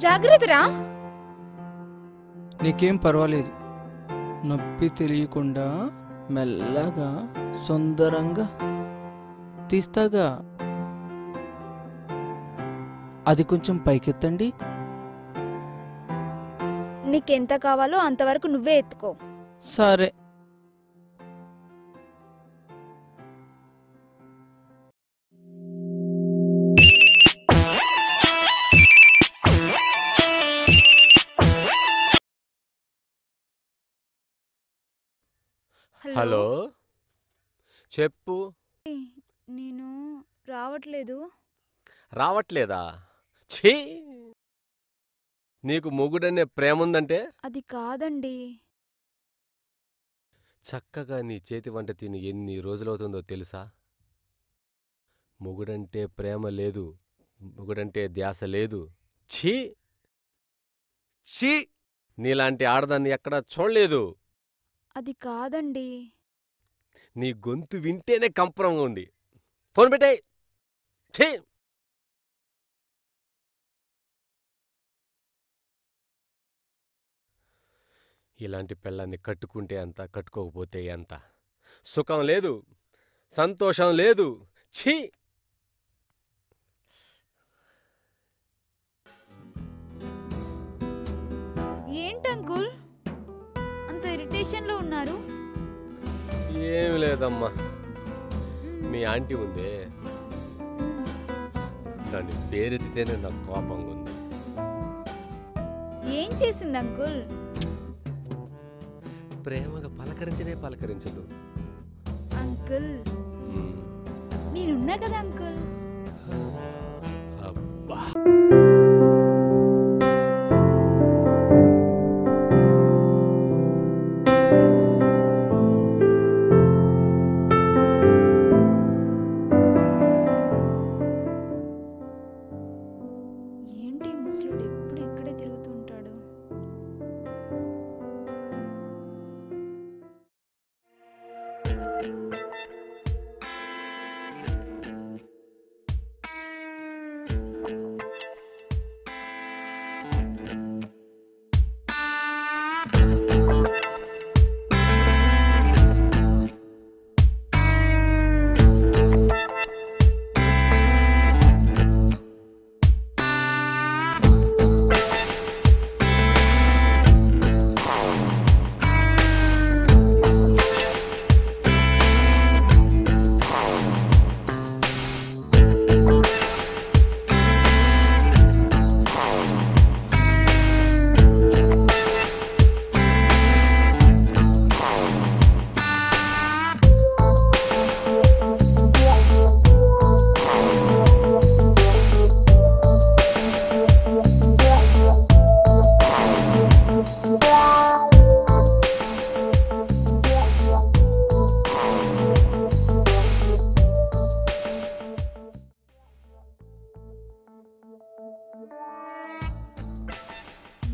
జాగ్రత్తరా. నీకేం పర్వాలేదు. నొప్పి తెలియకుండా మెల్లగా సుందరంగా తీస్తాగా. అది కొంచెం పైకెత్తండి. నీకెంత కావాలో అంతవరకు నువ్వే ఎత్తుకో. సరే. హలో, చెప్పు. నేను రావట్లేదు. రావట్లేదా? ఛీ, నీకు మొగుడనే ప్రేముందంటే? అది కాదండి. చక్కగా నీ చేతి వంట తిని ఎన్ని రోజులవుతుందో తెలుసా? మొగుడంటే ప్రేమ లేదు, మొగుడంటే ధ్యాస లేదు. ఛీ ఛీ, నీలాంటి ఆడదాన్ని ఎక్కడా చూడలేదు. అది కాదండి. నీ గొంతు వింటేనే కంపరంగా ఉంది. ఫోన్ పెట్టేయ్. ఛీ, ఇలాంటి పెళ్ళాన్ని కట్టుకుంటే అంత, కట్టుకోకపోతే ఎంత. సుఖం లేదు, సంతోషం లేదు. ఛీ. ఏంటంకుల్ అంత ఇరిటేషన్లో ఉన్నారు? ఏమి లేదమ్మా, మీ ఆంటీ ఉందే, దాన్ని పేరెత్తితేనే నాకు కోపంగా ఉంది. ఏం చేసింది అంకుల్? ప్రేమగా పలకరించనే పలకరించదు. అంకుల్ నేనున్నా కదా అంకుల్. అబ్బా, ఏంటి ముసలుడు ఎప్పుడు ఇక్కడే తిరుగుతూ ఉంటాడు?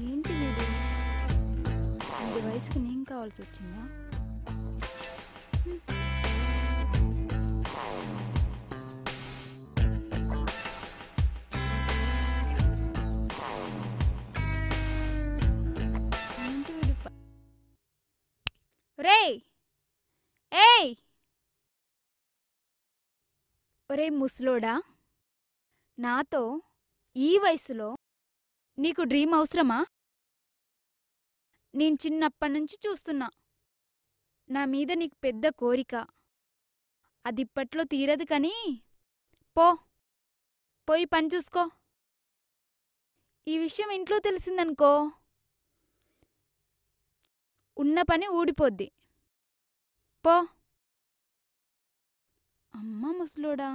ఏంటి వీడు ఈ వయసుకి నేను కావాల్సి వచ్చిందా? ఏంటి వీడు రేయ్, ఏయ్ ఒరే ముసలోడా, నాతో ఈ వయసులో నీకు డ్రీమ్ అవసరమా? నేను చిన్నప్పటినుంచి చూస్తున్నా. నా మీద నీకు పెద్ద కోరిక. అది ఇప్పట్లో తీరదు కానీ పోయి పని చూసుకో. ఈ విషయం ఇంట్లో తెలిసిందనుకో ఉన్న పని ఊడిపోద్ది. పో. అమ్మ ముసలోడా.